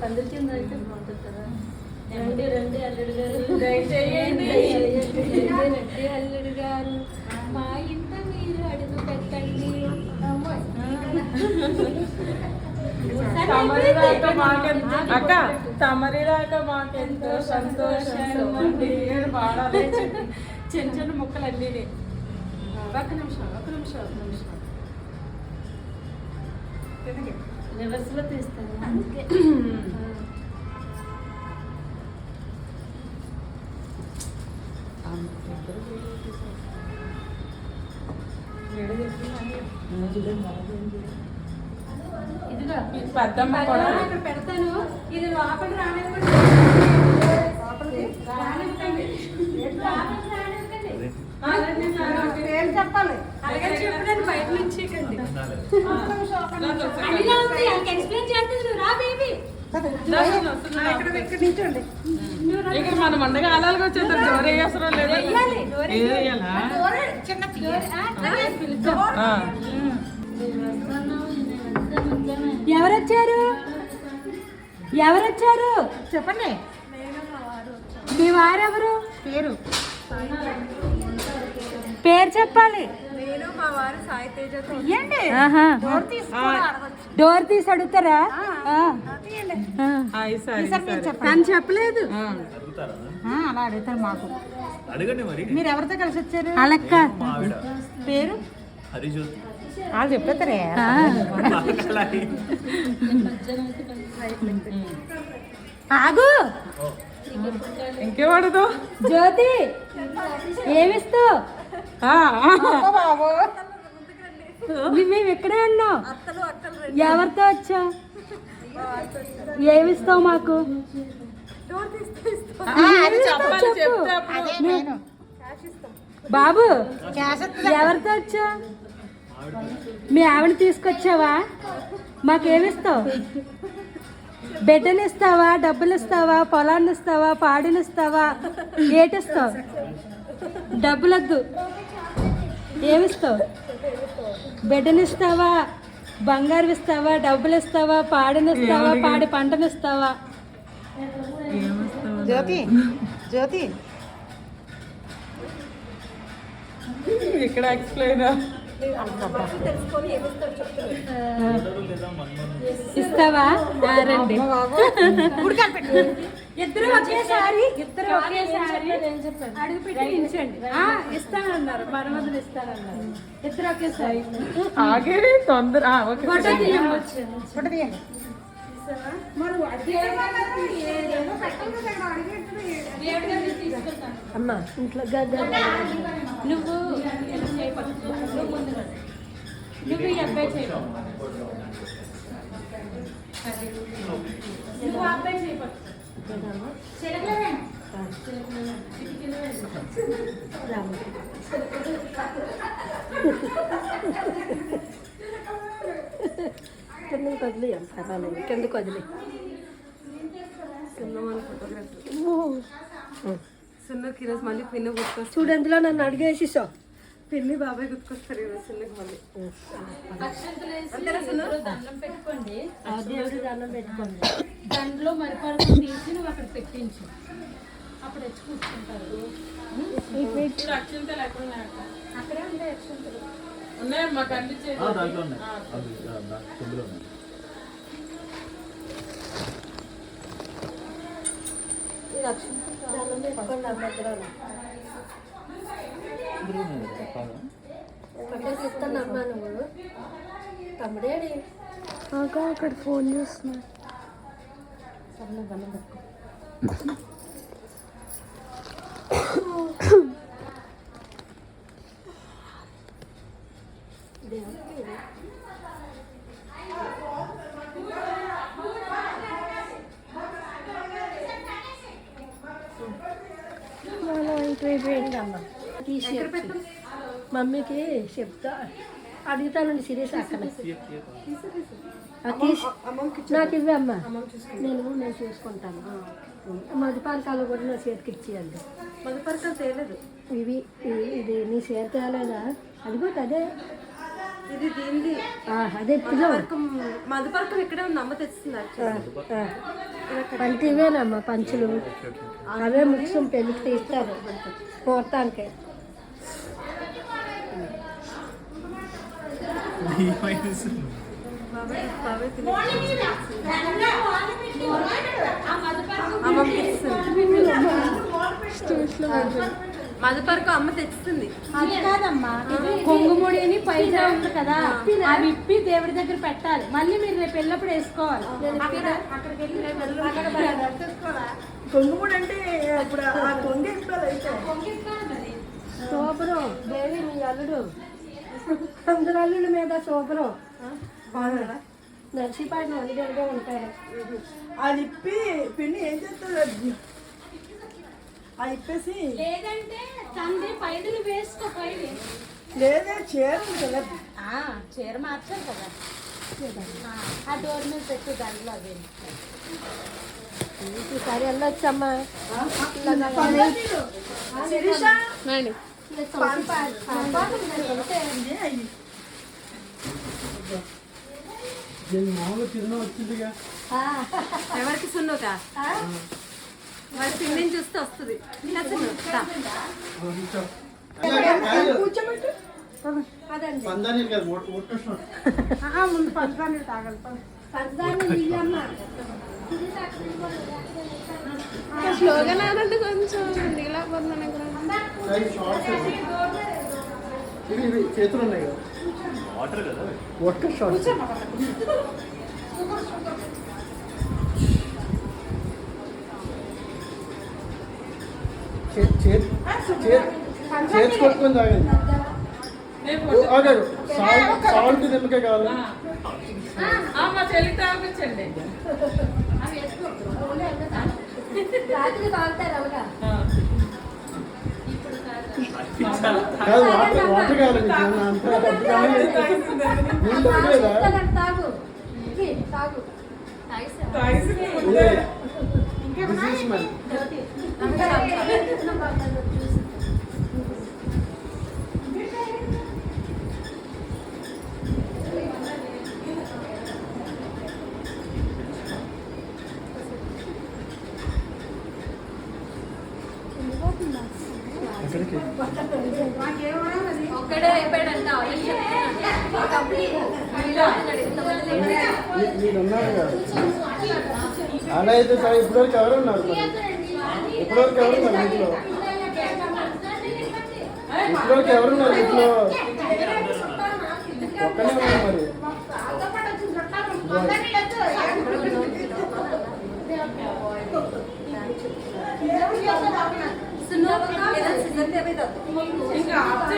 పందిరి కింద అయితే బాగుంటుంది కదా. రండి రండి అల్లుడు గారు, దయచేయండి రండి అల్లుడు గారు, మా ఇంట మీరు అడుగు పెట్టండి. అక్క తమరి రాక మాకెంతో సంతోషం అండి పాడాలి. చిన్న చిన్న ముక్కలు అన్నీ. ఒక నిమిషం రివర్స్ లో తీస్తాను అందుకే. ఇదిగా పెద్దమ్మ కూడా ఇక్కడ పెడతాను. ఇది లోపల రానివ్వండి. ఏం చెప్పాలి? అలాగే చెప్పండి బయట నుంచి ఎక్స్ప్లెయిన్ చేస్తుంది. రా బేబీ ఇక్కడ మనం ఉండగా అలాగే వచ్చేస్తారు. డోర్ వేయవసరం లేదు. ఎవరొచ్చారు చెప్పండి. మీ వారెవరు? పేరు చెప్పాలి. నేను మా వారు సాయి తేజతో డోర్ తీసి అడుగుతారా? తను చెప్పలేదు. అలా అడుగుతారు మాకు. అడగండి మరి. మీరు ఎవరితో కలిసి వచ్చారు? అలక్క పేరు హరిజ్యోతి. వాళ్ళు చెప్పేస్తారే. ఆగు. ఇంకేవాడదు జ్యోతి ఏమిస్తావు? మేము ఇక్కడే ఉన్నాం. ఎవరితో వచ్చా? ఏమిస్తావు మాకు? బాబు ఎవరితో వచ్చా? మీ ఆవిడ తీసుకొచ్చావా? మాకేమిస్తావు? బిడ్డలు ఇస్తావా? డబ్బులు ఇస్తావా? పొలాన్ని ఇస్తావా? పాడిని ఇస్తావా? ఏటిస్తావు? డబ్బులొద్దు. ఏమిస్తావు? బిడ్డలు ఇస్తావా? బంగారు ఇస్తావా? డబ్బులు ఇస్తావా? పాడిని ఇస్తావా? పాడి పంటను ఇస్తావా? జ్యోతి ఇక్కడ ఎక్స్ప్లెయిన్ ఇస్తావా? రండి. ఇద్దరు ఒకేసారి అడుగు పెట్టించండి. ఇస్తానన్నారు, మనవదులు ఇస్తానన్నారు. ఇద్దరు ఒకేసారి ఆగే తొందర. ఫోటో తీయండి. అమ్మా ఇంట్లో నువ్వు నువ్వు ఈ అబ్బాయి చేయకు. నువ్వు ఆ అబ్బాయి చేయపడు. కిందకి వదిలి పర్వాలేదు. కిందకి వదిలి సున్నకి ఈరోజు మళ్ళీ పిన్ని గుర్తుకొస్తారు. చూడు, అందులో నన్ను అడిగేసిసో. పిన్ని బాబాయ్ గుర్తుకొస్తారు ఈరోజు సున్నకి మళ్ళీ. దండం పెట్టుకోండి. దేవుడి దండం పెట్టుకోండి. దాంట్లో మరిపరకు తీసి నువ్వు అక్కడ పెట్టించు. అప్పుడు వచ్చి కూర్చుంటారు. అక్షంతలు ఎక్కడ ఉన్నాయి? అక్కడే ఉంటాయి అక్షంతలు. ఉన్నాయి మాకు అందించేది. దాంట్లో ఉన్నాయి. అందులో ఉన్నాయి. ఇది అక్షంతలు దండం పెట్టుకోండి. అభద్రాలు ఇస్తాను అమ్మా. నువ్వు తమ్ముడేడి అక్కడ ఫోన్ చేస్తున్నా. సరే దండం పెట్టుకో. మమ్మీకి చెప్తా, అడుగుతానండి. సీరియస్ అక్కడ నాకు ఇవ్వి అమ్మా. నేను చూసుకుంటాను. మధుపారకాలు కూడా నా చేతికి ఇచ్చేయండి. మధుపరకాలు తేలేదు. ఇది నీ చేతి తేలేదా? అదిగో అదే ఇది దీనిది అదే మధుపర్కం మధుపర్కం ఇక్కడే ఉంది, అమ్మ తెచ్చింది అంటే ఇవేనమ్మా పంచులు, అవే ముఖ్యం పెళ్లికి తీస్తారు ముహూర్తానికి. బాబాయ్ బాబాయ్ అమ్మ మధుపర్కం అమ్మ తెచ్చింది. అది కాదమ్మా, కొంగుముడిని పైజా ఉంది కదా, అవి ఇప్పి దేవుడి దగ్గర పెట్టాలి. మళ్ళీ మీరు రేపు వెళ్ళినప్పుడు వేసుకోవాలి. కొంగుముడు అంటే ఇప్పుడు ఆ కొంగ శోభరం దేవి మీ అల్లుడు, అందరు అల్లుడి మీద శోభరం బాగున్నారా? నర్సీపాటిని అల్లుడిగా ఉంటారు. అది ఇప్పి పిన్ని ఏం చేస్తాడు, అది ఇప్పేసి లేదంటే తండ్రి పైదులు వేసుకో. పైది లేదా చీర ఉంది కదా, చీర మార్చాలి కదా, ఆ డోర్ మీద పెట్టు దాంట్లో. అవి ఈసారి వెళ్ళొచ్చమ్మా. శిరీష ఎవరికి సున్నుక మరి పిన్నిని చూస్తే వస్తుంది. కూర్చోబెట్టు. ముందు పంచదార తాగాలి. పంచదార స్లోగా నాదంటే కొంచెం ఇలా పోతున్నాను చేతులు ఉన్నాయి కదా, వాటర్ కదా వాటర్ షార్ట్. చేతి కొట్టుకొని తాగండి. ఆగాడు, సాల్ట్ నిమ్మకాయ కావాలి. మా చెల్లికి తాపించండి. రాత్రి తాగుతారు అలాగా. కాదు, వాటర్ వాటర్ కావాలి మీకు. అంత డబ్బు కావాలి. నీళ్ళు తాగలేదా? తాగు తాగు. ఇదే బిజినెస్ మ్యాన్. ఎక్కడికి? ఒక్కడే అయిపోయాడంట. మీరు ఉన్నారు కదా, అలా అయితే సార్ ఇప్పటివరకు ఎవరు ఉన్నారు? మరి ఇప్పటివరకు ఎవరున్నారు ఇంట్లో? ఇప్పటివరకు ఎవరున్నారు ఇంట్లో? ఒక్కనే ఉన్నారు మరి. సున్ను